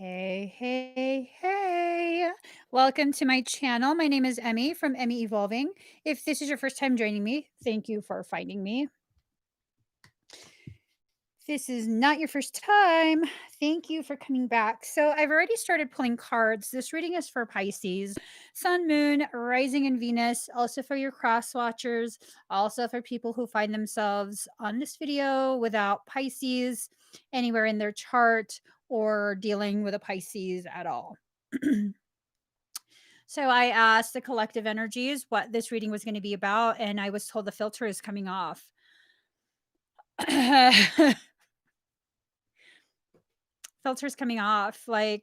Hey, hey, hey. Welcome to my channel. My name is Emmie from Emmie Evolving. If this is your first time joining me, thank you for finding me. If this is not your first time, thank you for coming back. So, I've already started pulling cards. This reading is for Pisces, Sun, Moon, Rising, and Venus, also for your cross watchers, also for people who find themselves on this video without Pisces anywhere in their chart or dealing with a Pisces at all. So I asked the collective energies what this reading was going to be about, and I was told the filter is coming off. Filter's coming off. I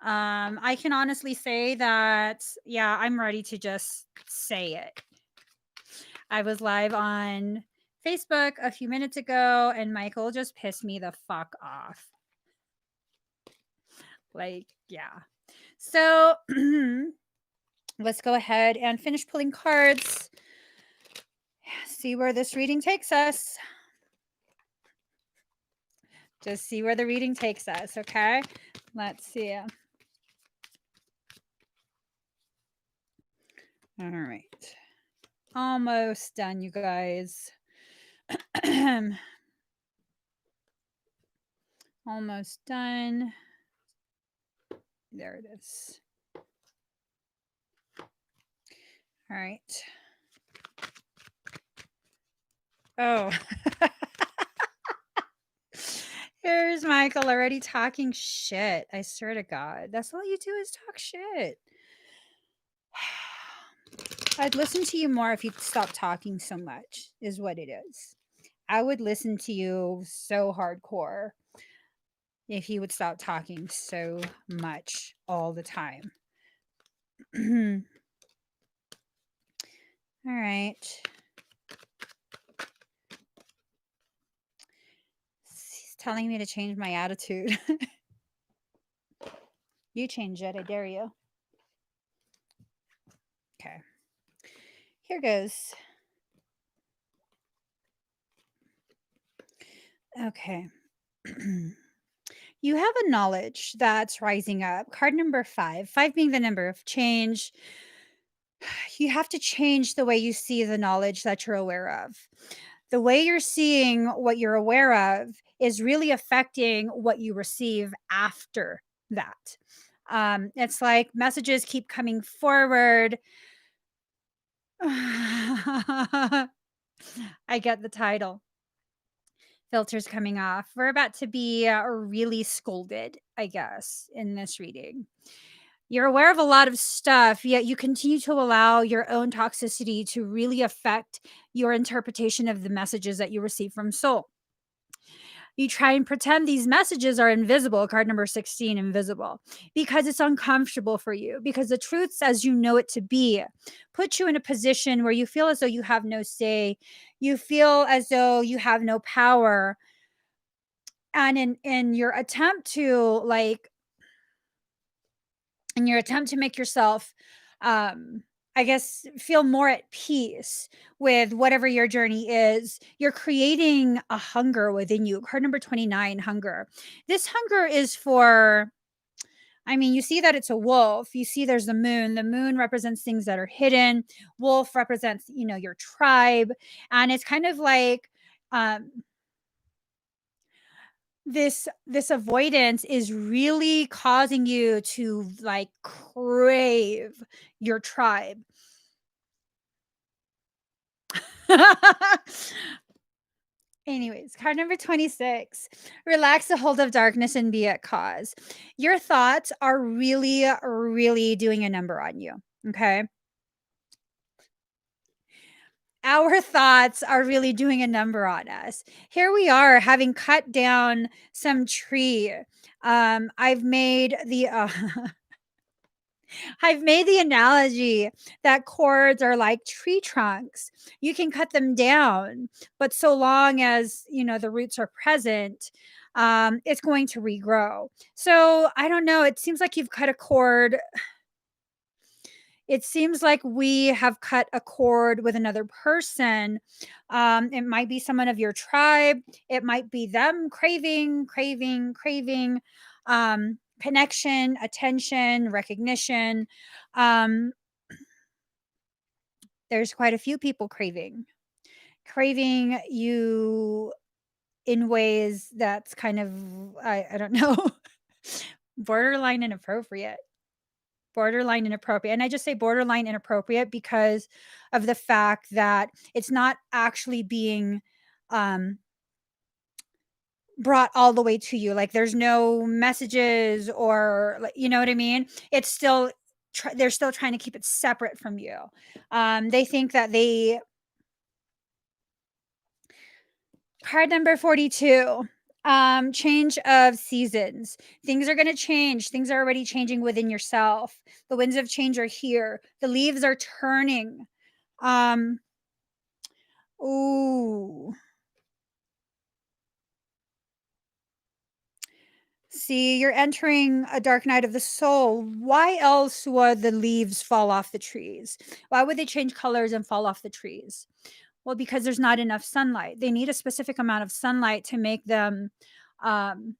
can honestly say that, yeah, I'm ready to just say it. I was live on Facebook a few minutes ago, and Michael just pissed me the fuck off. Yeah. So let's go ahead and finish pulling cards. See where this reading takes us. Just see where the reading takes us, okay? Let's see. All right. Almost done, you guys. Almost done. There it is. All right. Oh. Here's Michael already talking shit. I swear to God. That's all you do is talk shit. I'd listen to you more if you'd stop talking so much, is what it is. I would listen to you so hardcore if you would stop talking so much all the time. All right. He's telling me to change my attitude. You change it, I dare you. Okay. Here goes. Okay. You have a knowledge that's rising up. Card number 5, 5 being the number of change. You have to change the way you see the knowledge that you're aware of. The way you're seeing what you're aware of is really affecting what you receive after that. It's like messages keep coming forward. I get the title. Filters coming off. We're about to be really scolded, I guess, in this reading. You're aware of a lot of stuff, yet you continue to allow your own toxicity to really affect your interpretation of the messages that you receive from soul. You try and pretend these messages are invisible, card number 16, invisible, because it's uncomfortable for you, because the truths as you know it to be put you in a position where you feel as though you have no say, you feel as though you have no power. And in your attempt to make yourself I guess feel more at peace with whatever your journey is, you're creating a hunger within you. Card number 29, hunger. This hunger is for, I mean, you see that it's a wolf. You see there's the moon. The moon represents things that are hidden. Wolf represents, your tribe. And it's kind of like um this avoidance is really causing you to crave your tribe. Anyways, card number 26. Relax the hold of darkness and be at cause. Your thoughts are really, really doing a number on you. Okay. Our thoughts are really doing a number on us. Here we are having cut down some tree. I've made the I've made the analogy that cords are like tree trunks. You can cut them down, but so long as, the roots are present, it's going to regrow. So I don't know. It seems like you've cut a cord. It seems like we have cut a cord with another person. It might be someone of your tribe. It might be them craving. connection, attention, recognition. Um, there's quite a few people craving you in ways that's kind of, I don't know, borderline inappropriate. Borderline inappropriate. And I just say borderline inappropriate because of the fact that it's not actually being um, brought all the way to you. Like there's no messages or, like, you know what I mean? It's still, they're still trying to keep it separate from you. They think that they, card number 42. Change of seasons. Things are going to change. Things are already changing within yourself. The winds of change are here. The leaves are turning. Um, ooh. See, you're entering a dark night of the soul. Why else would the leaves fall off the trees? Why would they change colors and fall off the trees? Well, because there's not enough sunlight. They need a specific amount of sunlight to make them um,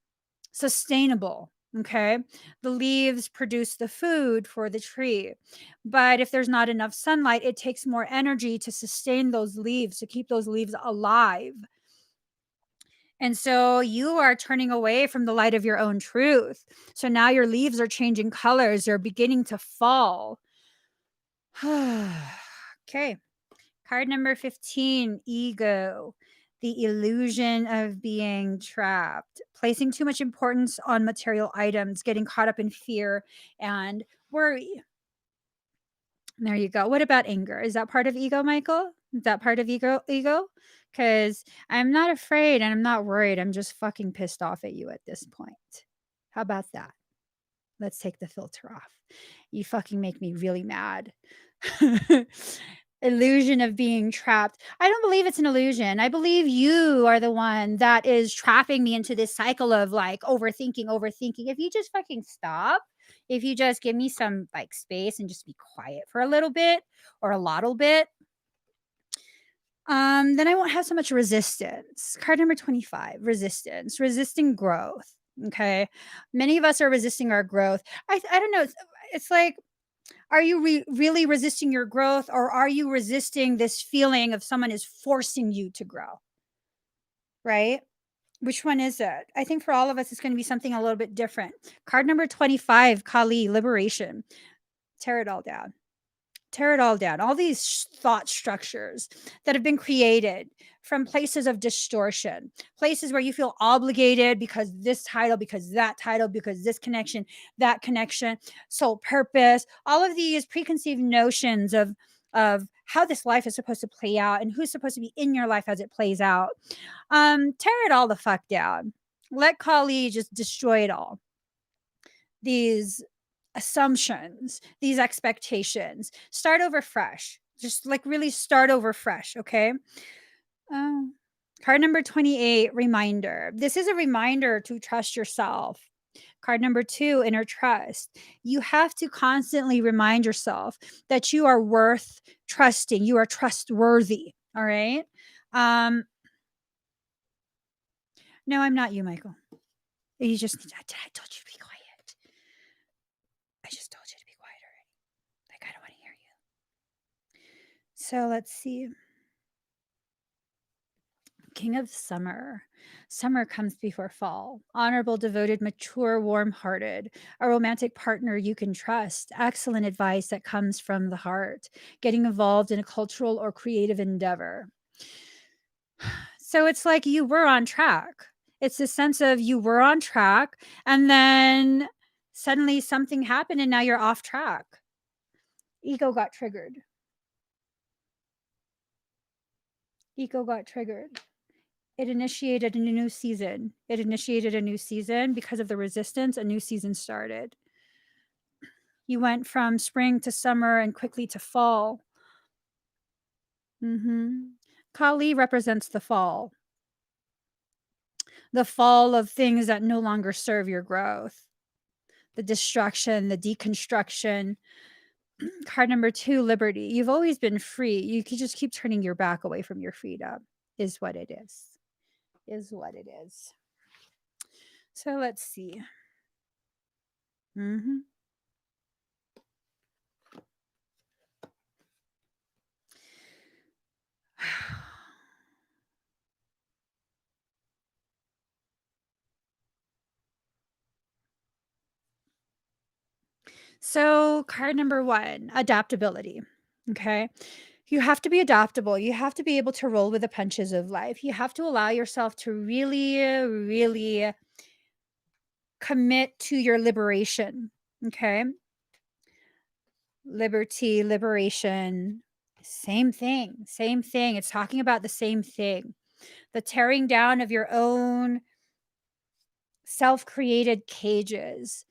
sustainable. Okay. The leaves produce the food for the tree. But if there's not enough sunlight, it takes more energy to sustain those leaves, to keep those leaves alive. And so you are turning away from the light of your own truth. So now your leaves are changing colors, they're beginning to fall. Okay. Card number 15, ego. The illusion of being trapped, placing too much importance on material items, getting caught up in fear and worry. There you go. What about anger? Is that part of ego, Michael? Is that part of ego? Because I'm not afraid and I'm not worried. I'm just fucking pissed off at you at this point. How about that? Let's take the filter off. You fucking make me really mad. Illusion of being trapped. I don't believe it's an illusion. I believe you are the one that is trapping me into this cycle of like overthinking. If you just fucking stop, if you just give me some like space and just be quiet for a little bit or a little bit, then I won't have so much resistance. Card number 25, resistance, resisting growth. Okay. Many of us are resisting our growth. I don't know. It's like, are you really resisting your growth, or are you resisting this feeling of someone is forcing you to grow? Right? Which one is it? I think for all of us, it's going to be something a little bit different. Card number 25, Kali, liberation. Tear it all down. Tear it all down. All these thought structures that have been created from places of distortion, places where you feel obligated because this title, because that title, because this connection, that connection, soul purpose, all of these preconceived notions of how this life is supposed to play out and who's supposed to be in your life as it plays out. Tear it all the fuck down. Let Kali just destroy it all. These assumptions, these expectations. Start over fresh. Just like really start over fresh, okay? Oh. Card number 28, reminder. This is a reminder to trust yourself. Card number 2, inner trust. You have to constantly remind yourself that you are worth trusting. You are trustworthy, all right? Um no, I'm not you, Michael. You just I told you to be quiet. I just told you to be quiet already. Like I don't want to hear you. So let's see. King of summer. Summer comes before fall. Honorable, devoted, mature, warm hearted. A romantic partner you can trust. Excellent advice that comes from the heart. Getting involved in a cultural or creative endeavor. So it's like you were on track. It's the sense of you were on track and then suddenly something happened and now you're off track. Ego got triggered. Ego got triggered. It initiated a new season. It initiated a new season because of the resistance. A new season started. You went from spring to summer and quickly to fall. Kali represents the fall of things that no longer serve your growth, the destruction, the deconstruction. Card number 2, liberty. You've always been free. You could just keep turning your back away from your freedom, is what it is. Is what it is. So let's see. Mhm. So, card number 1, adaptability. Okay. You have to be adaptable. You have to be able to roll with the punches of life. You have to allow yourself to really, really commit to your liberation. Okay. Liberty, liberation, same thing, same thing. It's talking about the same thing. The tearing down of your own self created cages.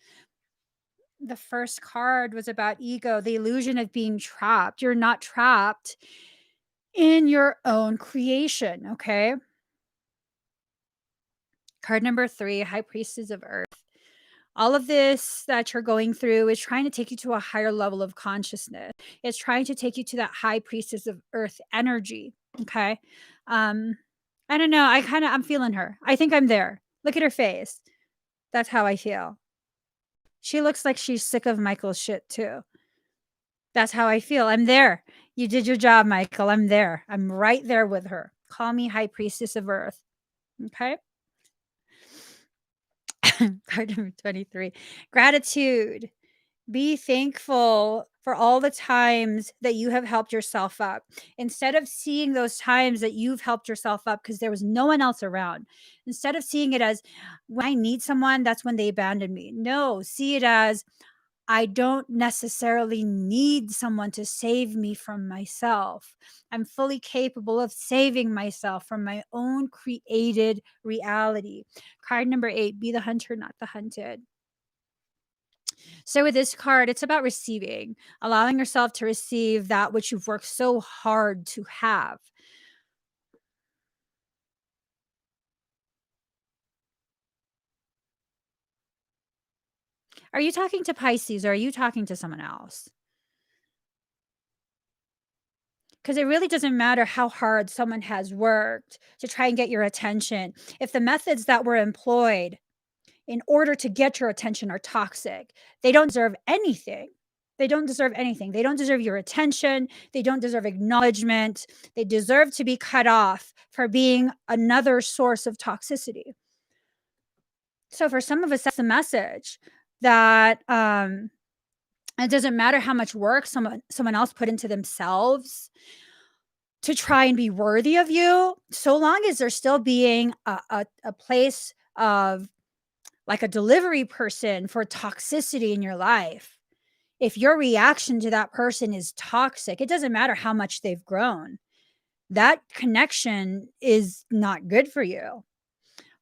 The first card was about ego, the illusion of being trapped. You're not trapped in your own creation. Okay. Card number 3, High Priestess of Earth. All of this that you're going through is trying to take you to a higher level of consciousness. It's trying to take you to that High Priestess of Earth energy. Okay. Um, I don't know. I'm feeling her. I think I'm there. Look at her face. That's how I feel. She looks like she's sick of Michael's shit too. That's how I feel. I'm there. You did your job, Michael. I'm there. I'm right there with her. Call me High Priestess of Earth. Okay. Card number 23. Gratitude. Be thankful for all the times that you have helped yourself up. Instead of seeing those times that you've helped yourself up because there was no one else around, instead of seeing it as when I need someone, that's when they abandon me. No, see it as I don't necessarily need someone to save me from myself. I'm fully capable of saving myself from my own created reality. Card number 8, be the hunter, not the hunted. So, with this card, it's about receiving, allowing yourself to receive that which you've worked so hard to have. Are you talking to Pisces or are you talking to someone else? Because it really doesn't matter how hard someone has worked to try and get your attention. If the methods that were employed in order to get your attention are toxic, they don't deserve anything. They don't deserve anything. They don't deserve your attention. They don't deserve acknowledgement. They deserve to be cut off for being another source of toxicity. So for some of us, that's the message that it doesn't matter how much work someone else put into themselves to try and be worthy of you, so long as there's still being a place of like a delivery person for toxicity in your life. If your reaction to that person is toxic, it doesn't matter how much they've grown. That connection is not good for you.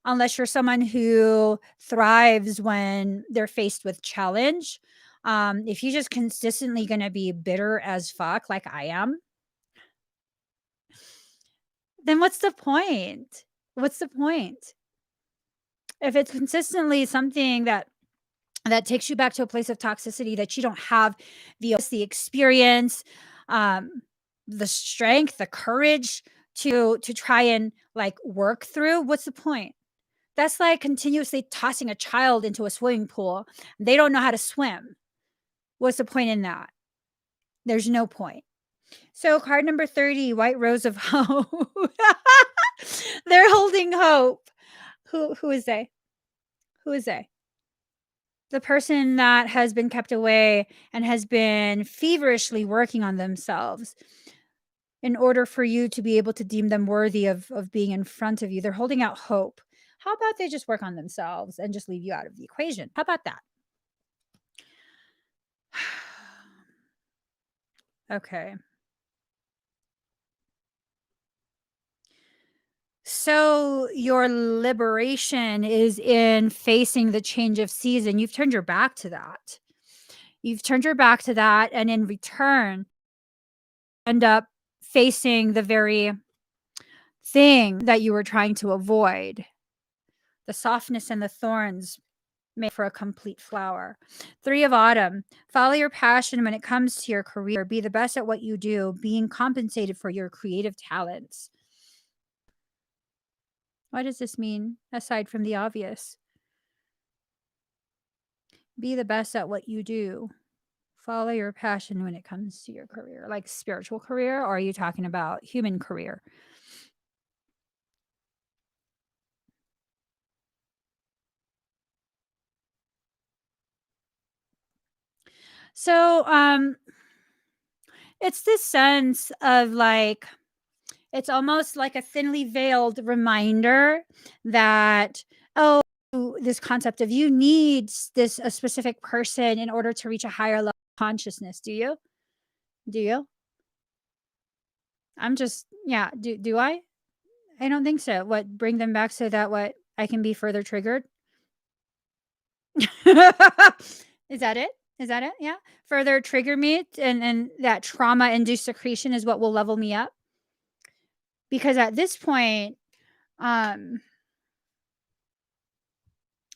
Unless you're someone who thrives when they're faced with challenge. If you're just consistently going to be bitter as fuck, like I am, then what's the point? What's the point? If it's consistently something that takes you back to a place of toxicity that you don't have the experience, um, the strength, the courage to try and like work through, what's the point? That's like continuously tossing a child into a swimming pool. They don't know how to swim. What's the point in that? There's no point. So card number 30, White Rose of Hope. They're holding hope. Who is they? Who is they? The person that has been kept away and has been feverishly working on themselves in order for you to be able to deem them worthy of being in front of you. They're holding out hope. How about they just work on themselves and just leave you out of the equation? How about that? Okay. So your liberation is in facing the change of season. You've turned your back to that. You've turned your back to that. And in return, end up facing the very thing that you were trying to avoid. The softness and the thorns make for a complete flower. 3 of Autumn. Follow your passion when it comes to your career. Be the best at what you do, being compensated for your creative talents. What does this mean aside from the obvious? Be the best at what you do. Follow your passion when it comes to your career, like spiritual career, or are you talking about human career? So, it's this sense of like, it's almost like a thinly veiled reminder that, oh, this concept of you need this a specific person in order to reach a higher level of consciousness. Do you? Do you? I'm just, yeah. Do I? I don't think so. What, bring them back so that what I can be further triggered? Is that it? Is that it? Yeah. Further trigger me, and that trauma induced secretion is what will level me up. Because at this point, um,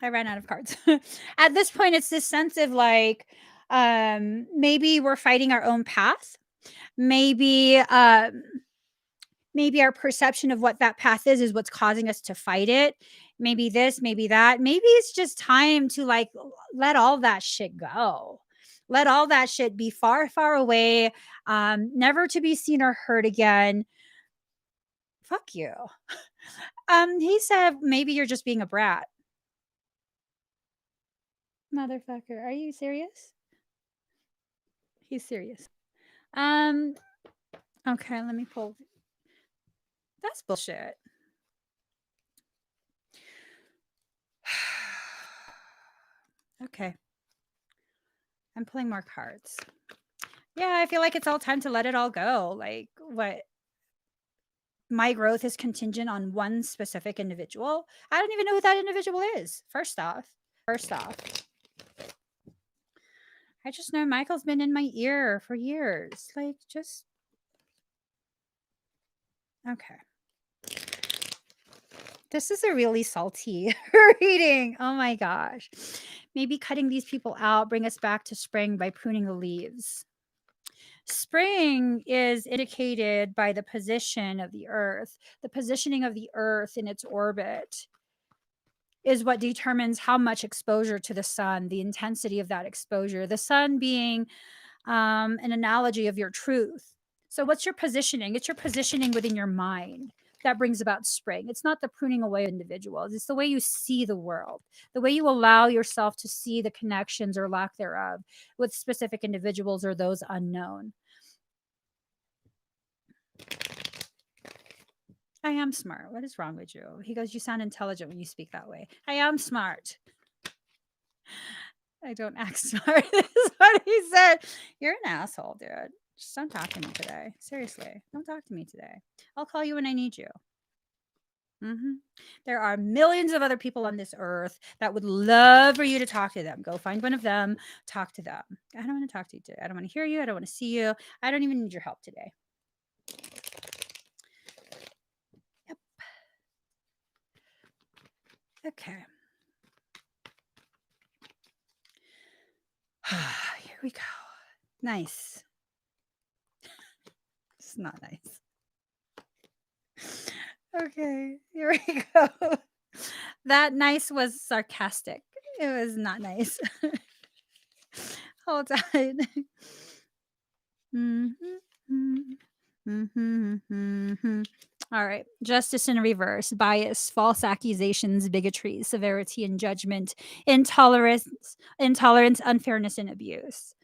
I ran out of cards. At this point, it's this sense of like, maybe we're fighting our own path. Maybe, maybe our perception of what that path is what's causing us to fight it. Maybe this, maybe that. Maybe it's just time to like let all that shit go. Let all that shit be far, far away, never to be seen or heard again. Fuck you. He said, maybe you're just being a brat. Motherfucker, are you serious? He's serious. Um, okay, let me pull. That's bullshit. Okay. I'm pulling more cards. Yeah, I feel like it's all time to let it all go. Like, what, my growth is contingent on one specific individual. I don't even know who that individual is. First off, I just know Michael's been in my ear for years. Like, just okay. This is a really salty reading. Oh my gosh. Maybe cutting these people out bring us back to spring by pruning the leaves. Spring is indicated by the position of the earth. The positioning of the earth in its orbit is what determines how much exposure to the sun, the intensity of that exposure. The sun being an analogy of your truth. So, what's your positioning? It's your positioning within your mind that brings about spring. It's not the pruning away of individuals, it's the way you see the world, the way you allow yourself to see the connections or lack thereof with specific individuals or those unknown. I am smart. What is wrong with you? He goes, you sound intelligent when you speak that way. I am smart. I don't act smart. Is what he said. You're an asshole, dude. Just don't talk to me today. Seriously, don't talk to me today. I'll call you when I need you. hmm There are millions of other people on this earth that would love for you to talk to them. Go find one of them, talk to them. I don't want to talk to you today. I don't want to hear you. I don't want to see you. I don't even need your help today. Yep. Okay. Here we go. Nice. It's not nice. Okay, here we go. That nice was sarcastic. It was not nice. Hold on. Mhm, mhm, mhm, mhm. All right. Justice in reverse, bias, false accusations, bigotry, severity and judgment, intolerance, unfairness, and abuse.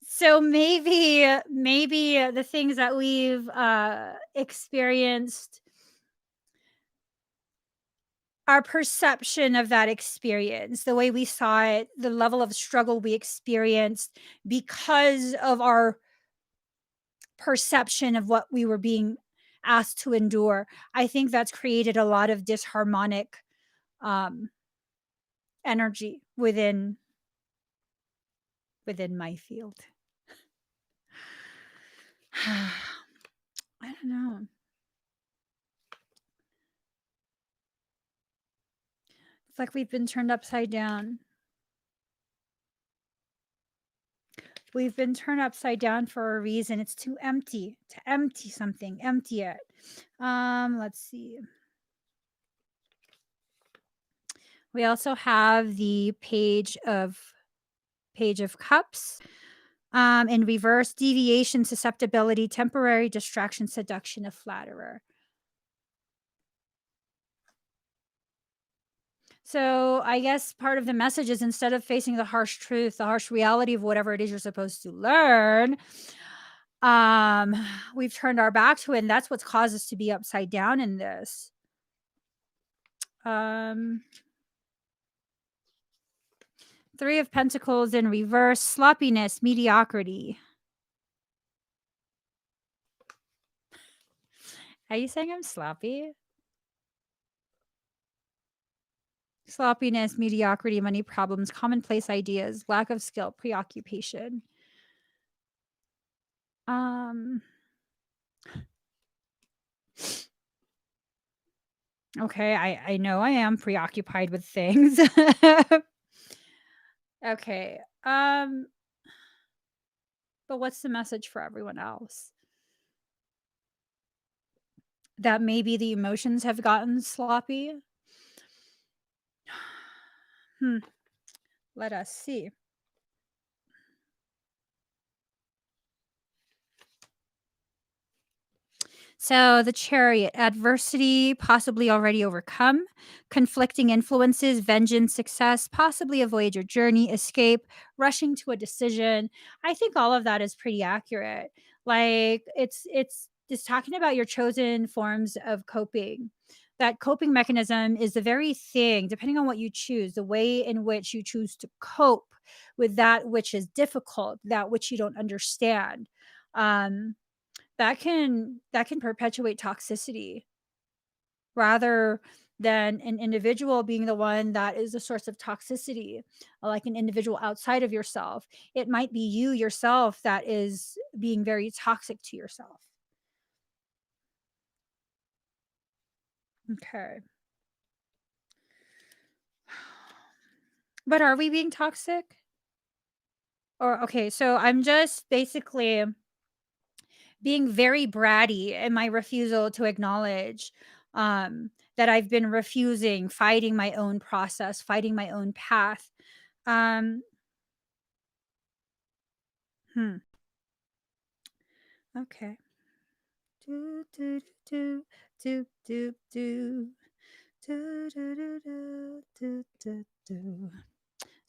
So maybe the things that we've experienced, our perception of that experience, the way we saw it, the level of struggle we experienced because of our perception of what we were being asked to endure. I think that's created a lot of disharmonic um, energy within my field. I don't know. It's like we've been turned upside down. We've been turned upside down for a reason. It's too empty. To empty something, empty it. Let's see. We also have the Page of Cups. In reverse, deviation, susceptibility, temporary distraction, seduction, a flatterer. So I guess part of the message is instead of facing the harsh truth, the harsh reality of whatever it is you're supposed to learn, um, we've turned our back to it, and that's what's caused us to be upside down in this. Um, Three of Pentacles in reverse, sloppiness, mediocrity. Are you saying I'm sloppy? Sloppiness, mediocrity, money problems, commonplace ideas, lack of skill, preoccupation. Um, okay, I know I am preoccupied with things. Okay. But what's the message for everyone else? That maybe the emotions have gotten sloppy? Hmm. Let us see. So, the Chariot, adversity possibly already overcome, conflicting influences, vengeance, success, possibly avoid your journey, escape, rushing to a decision. I think all of that is pretty accurate. Like it's talking about your chosen forms of coping. That coping mechanism is the very thing, depending on what you choose, the way in which you choose to cope with that which is difficult, that which you don't understand. Um, that can perpetuate toxicity rather than an individual being the one that is the source of toxicity, like an individual outside of yourself. It might be you yourself that is being very toxic to yourself. Okay. But are we being toxic? Or okay, so I'm just basically being very bratty in my refusal to acknowledge that I've been refusing, fighting my own process, fighting my own path. Um, hmm. Okay. Do, do, do, do, do, do, do, do, do, do, do, do, do.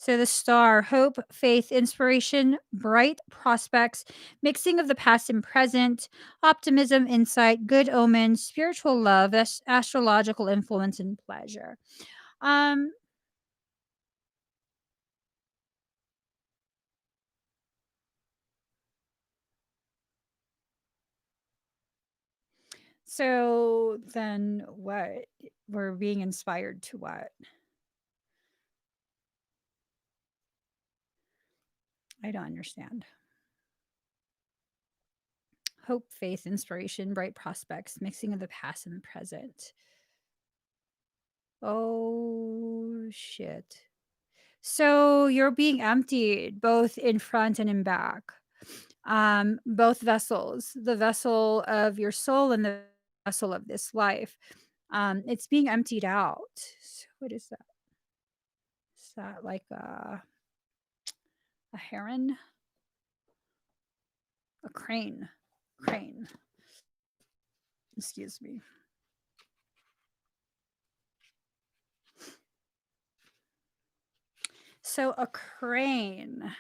So the star, hope, faith, inspiration, bright prospects, mixing of the past and present, optimism, insight, good omens, spiritual love, astrological influence, and pleasure. Um, so then what? We're being inspired to what? I don't understand. Hope, faith, inspiration, bright prospects, mixing of the past and the present. Oh shit. So you're being emptied both in front and in back. Both vessels, the vessel of your soul and the vessel of this life. It's being emptied out. So what is that? Is that like a heron? A crane. Crane. Excuse me. So a crane.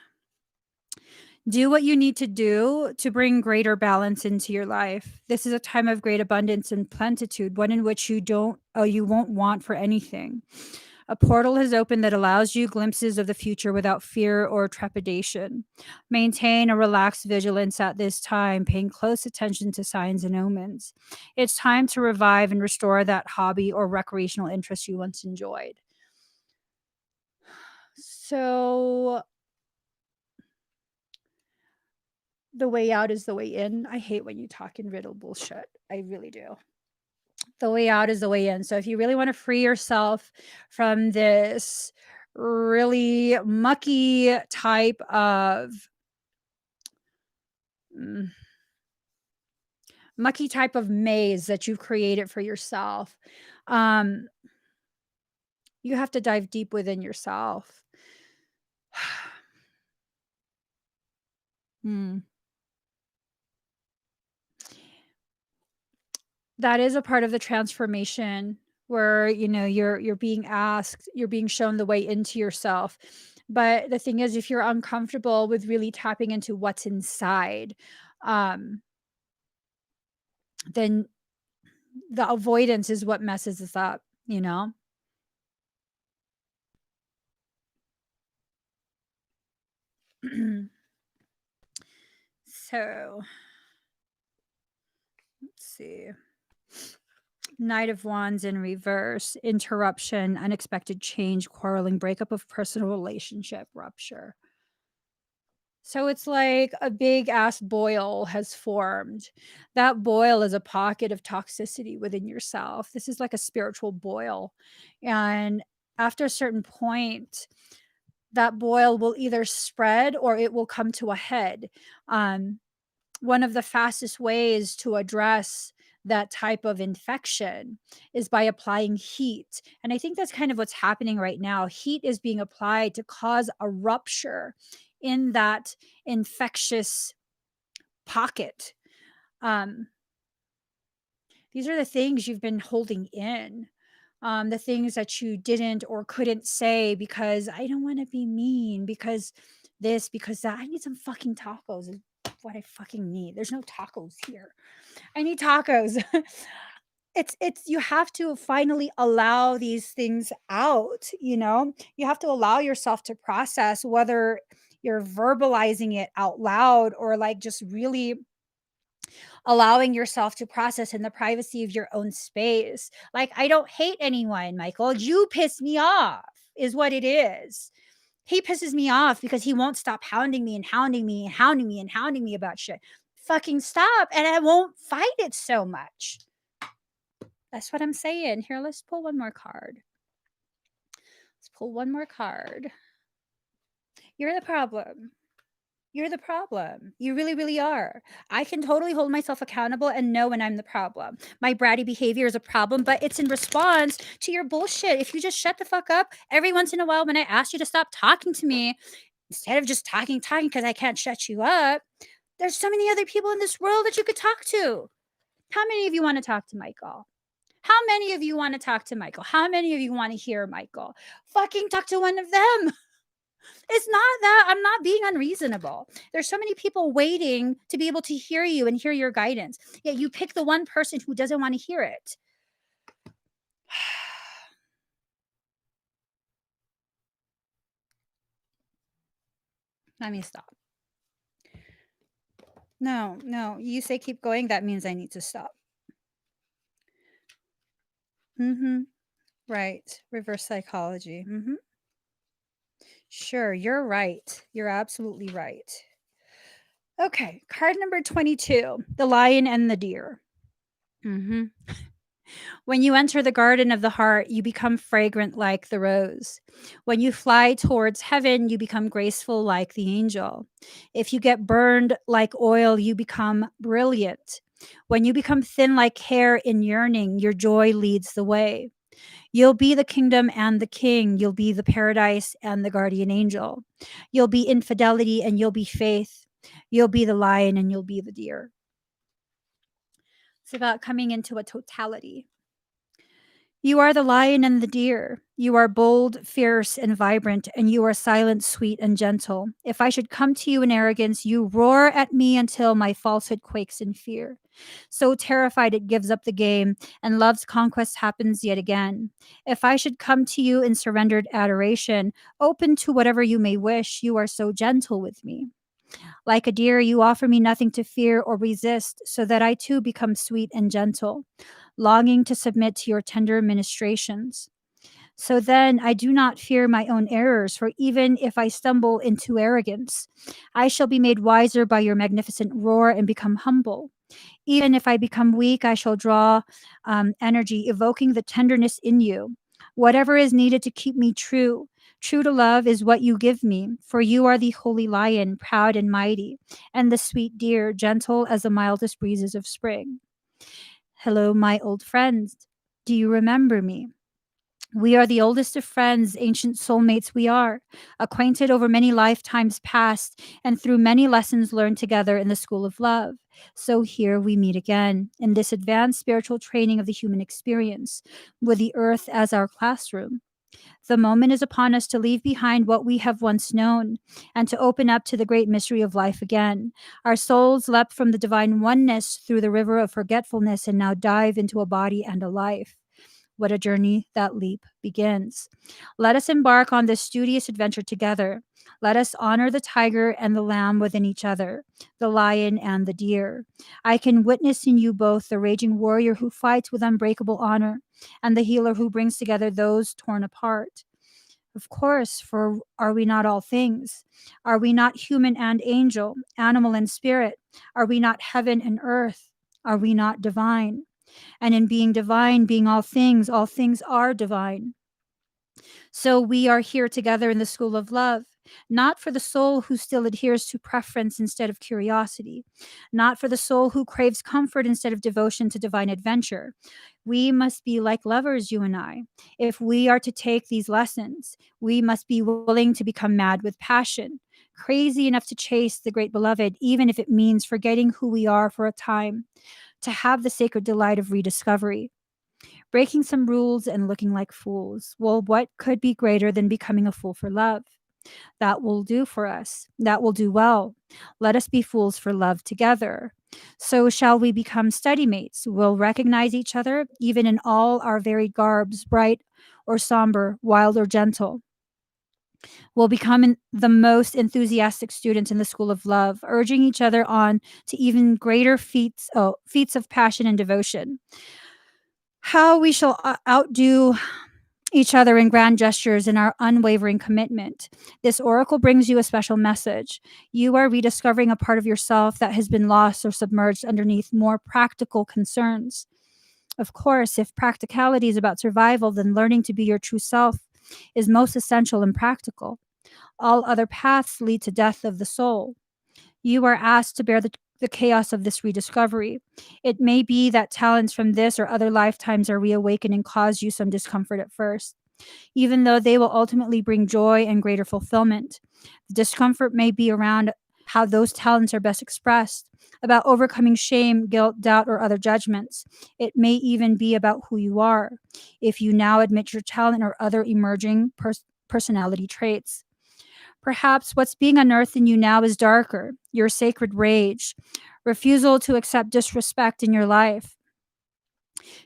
Do what you need to do to bring greater balance into your life. This is a time of great abundance and plenitude, one in which you won't want for anything. A portal has opened that allows you glimpses of the future without fear or trepidation. Maintain a relaxed vigilance at this time, paying close attention to signs and omens. It's time to revive and restore that hobby or recreational interest you once enjoyed. So, the way out is the way in. I hate when you talk in riddle bullshit. I really do. The way out is the way in. So if you really want to free yourself from this really mucky type of mucky type of maze that you've created for yourself. Um, you have to dive deep within yourself. Mm. That is a part of the transformation where, you're being asked, you're being shown the way into yourself. But the thing is, if you're uncomfortable with really tapping into what's inside, um, then the avoidance is what messes us up, you know? So, let's see. Knight of Wands in reverse, interruption, unexpected change, quarreling, breakup of personal relationship, rupture. So it's like a big ass boil has formed. That boil is a pocket of toxicity within yourself. This is like a spiritual boil. And after a certain point, that boil will either spread or it will come to a head. Um, One of the fastest ways to address that type of infection is by applying heat. And I think that's kind of what's happening right now. Heat is being applied to cause a rupture in that infectious pocket. Um, these are the things you've been holding in. The things that you didn't or couldn't say because I don't want to be mean, because this, because that. I need some fucking tacos, is what I fucking need. There's no tacos here. I need tacos. It's you have to finally allow these things out, you know? You have to allow yourself to process, whether you're verbalizing it out loud or like just really allowing yourself to process in the privacy of your own space. Like, I don't hate anyone, Michael. You piss me off, is what it is. He pisses me off because he won't stop hounding me and hounding me and hounding me and hounding me about shit. Fucking stop, and I won't fight it so much. That's what I'm saying. Here, let's pull one more card. Let's pull one more card. You're the problem. You're the problem. You really, really are. I can totally hold myself accountable and know when I'm the problem. My bratty behavior is a problem, but it's in response to your bullshit. If you just shut the fuck up every once in a while when I ask you to stop talking to me, instead of just talking because I can't shut you up, there's so many other people in this world that you could talk to. How many of you want to talk to Michael? How many of you want to talk to Michael? How many of you want to hear Michael? Fucking talk to one of them. It's not that I'm not being unreasonable. There's so many people waiting to be able to hear you and hear your guidance. Yet you pick the one person who doesn't want to hear it. Let me stop. No, no. You say keep going. That means I need to stop. Mm-hmm. Right. Reverse psychology. Mm-hmm. Sure. You're right. You're absolutely right. Okay. Card number 22, the lion and the deer. Mm-hmm. When you enter the garden of the heart, you become fragrant like the rose. When you fly towards heaven, you become graceful like the angel. If you get burned like oil, you become brilliant. When you become thin like hair in yearning, your joy leads the way. You'll be the kingdom and the king. You'll be the paradise and the guardian angel. You'll be infidelity and you'll be faith. You'll be the lion and you'll be the deer. It's about coming into a totality. You are the lion and the deer. You are bold, fierce, and vibrant, and you are silent, sweet, and gentle. If I should come to you in arrogance, you roar at me until my falsehood quakes in fear. So terrified it gives up the game, and love's conquest happens yet again. If I should come to you in surrendered adoration, open to whatever you may wish, you are so gentle with me. Like a deer, you offer me nothing to fear or resist, so that I too become sweet and gentle, longing to submit to your tender ministrations. So then I do not fear my own errors, for even if I stumble into arrogance, I shall be made wiser by your magnificent roar and become humble. Even if I become weak, I shall draw energy, evoking the tenderness in you. Whatever is needed to keep me true, True to love is what you give me, for you are the holy lion, proud and mighty, and the sweet deer, gentle as the mildest breezes of spring. Hello, my old friends. Do you remember me? We are the oldest of friends, ancient soulmates we are, acquainted over many lifetimes past and through many lessons learned together in the school of love. So here we meet again in this advanced spiritual training of the human experience, with the earth as our classroom. The moment is upon us to leave behind what we have once known and to open up to the great mystery of life again. Our souls leapt from the divine oneness through the river of forgetfulness and now dive into a body and a life. What a journey that leap begins. Let us embark on this studious adventure together. Let us honor the tiger and the lamb within each other, the lion and the deer. I can witness in you both the raging warrior who fights with unbreakable honor and the healer who brings together those torn apart. Of course, for are we not all things? Are we not human and angel, animal and spirit? Are we not heaven and earth? Are we not divine? And in being divine, being all things are divine. So we are here together in the school of love, not for the soul who still adheres to preference instead of curiosity, not for the soul who craves comfort instead of devotion to divine adventure. We must be like lovers, you and I. If we are to take these lessons, we must be willing to become mad with passion, crazy enough to chase the great beloved, even if it means forgetting who we are for a time, to have the sacred delight of rediscovery. Breaking some rules and looking like fools. Well, what could be greater than becoming a fool for love? That will do for us. That will do well. Let us be fools for love together. So shall we become study mates? We'll recognize each other, even in all our varied garbs, bright or somber, wild or gentle. We'll become the most enthusiastic students in the school of love, urging each other on to even greater feats of passion and devotion. How we shall outdo each other in grand gestures in our unwavering commitment. This oracle brings you a special message. You are rediscovering a part of yourself that has been lost or submerged underneath more practical concerns. Of course, if practicality is about survival, then learning to be your true self is most essential and practical. All other paths lead to death of the soul. You are asked to bear the chaos of this rediscovery. It may be that talents from this or other lifetimes are reawakened and cause you some discomfort at first, even though they will ultimately bring joy and greater fulfillment. The discomfort may be around how those talents are best expressed, about overcoming shame, guilt, doubt, or other judgments. It may even be about who you are, if you now admit your talent or other emerging personality traits. Perhaps what's being unearthed in you now is darker, your sacred rage, refusal to accept disrespect in your life,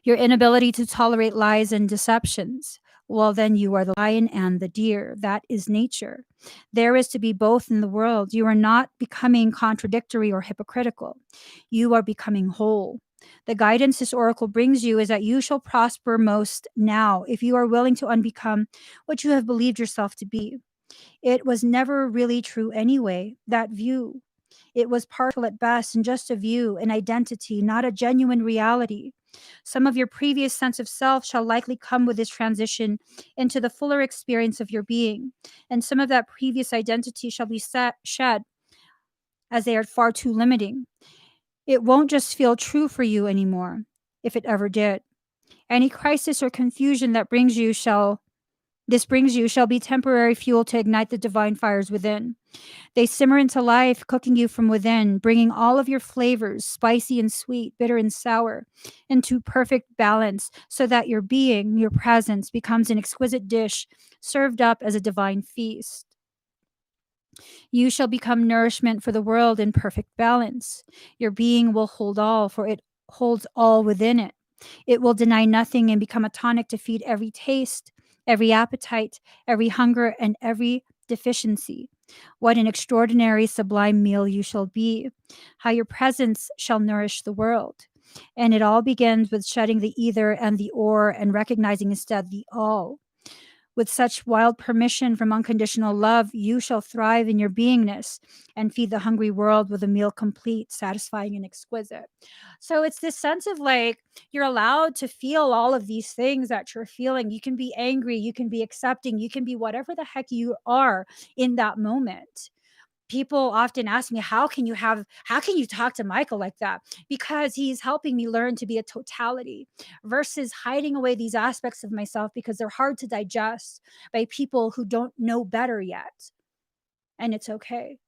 your inability to tolerate lies and deceptions. Well, then you are the lion and the deer. That is nature. There is to be both in the world. You are not becoming contradictory or hypocritical. You are becoming whole. The guidance this oracle brings you is that you shall prosper most now if you are willing to unbecome what you have believed yourself to be. It was never really true anyway, that view. It was partial at best and just a view, an identity, not a genuine reality. Some of your previous sense of self shall likely come with this transition into the fuller experience of your being, and some of that previous identity shall be shed as they are far too limiting. It won't just feel true for you anymore, if it ever did. Any crisis or confusion that brings you shall be temporary fuel to ignite the divine fires within. They simmer into life, cooking you from within, bringing all of your flavors, spicy and sweet, bitter and sour, into perfect balance so that your being, your presence, becomes an exquisite dish served up as a divine feast. You shall become nourishment for the world in perfect balance. Your being will hold all, for it holds all within it. It will deny nothing and become a tonic to feed every taste, every appetite, every hunger, and every deficiency. What an extraordinary, sublime meal you shall be. How your presence shall nourish the world. And it all begins with shedding the either and the or and recognizing instead the all. With such wild permission from unconditional love, you shall thrive in your beingness and feed the hungry world with a meal complete, satisfying, and exquisite. So it's this sense of like, you're allowed to feel all of these things that you're feeling. You can be angry, you can be accepting, you can be whatever the heck you are in that moment. People often ask me, how can you talk to Michael like that? Because he's helping me learn to be a totality versus hiding away these aspects of myself because they're hard to digest by people who don't know better yet. And it's okay.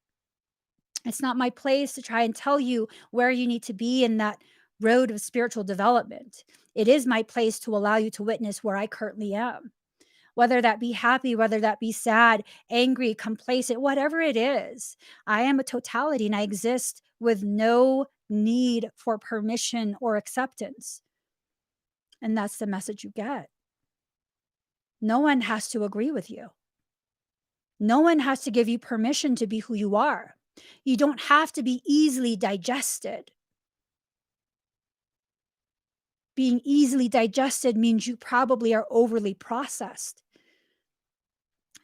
It's not my place to try and tell you where you need to be in that road of spiritual development. It is my place to allow you to witness where I currently am, whether that be happy, whether that be sad, angry, complacent, whatever it is. I am a totality and I exist with no need for permission or acceptance. And that's the message you get. No one has to agree with you. No one has to give you permission to be who you are. You don't have to be easily digested. Being easily digested means you probably are overly processed,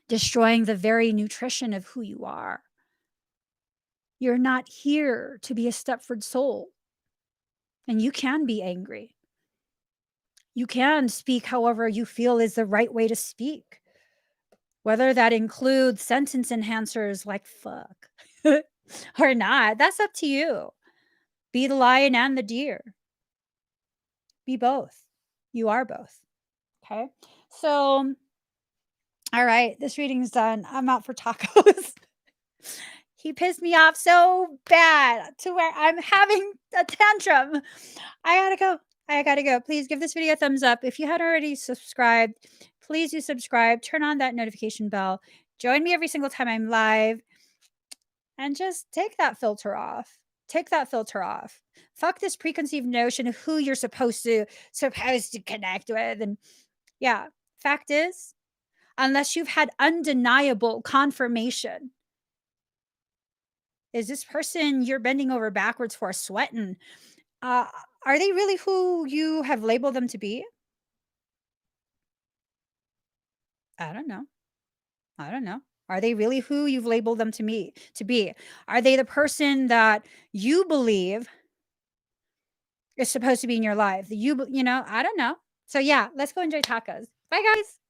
destroying the very nutrition of who you are. You're not here to be a Stepford soul. And you can be angry. You can speak however you feel is the right way to speak, whether that includes sentence enhancers like fuck or not. That's up to you. Be the lion and the deer. Be both. You are both. Okay. So, all right, this reading's done. I'm out for tacos. He pissed me off so bad to where I'm having a tantrum. I gotta go. I gotta go. Please give this video a thumbs up. If you hadn't already subscribed, please do subscribe. Turn on that notification bell. Join me every single time I'm live. And just take that filter off. Take that filter off. Fuck this preconceived notion of who you're supposed to connect with. And yeah, fact is, unless you've had undeniable confirmation, is this person you're bending over backwards for sweating? Uh, are they really who you have labeled them to be? I don't know. I don't know. Are they really who you've labeled them to be? Are they the person that you believe is supposed to be in your life? I don't know. So yeah, let's go enjoy tacos. Bye guys.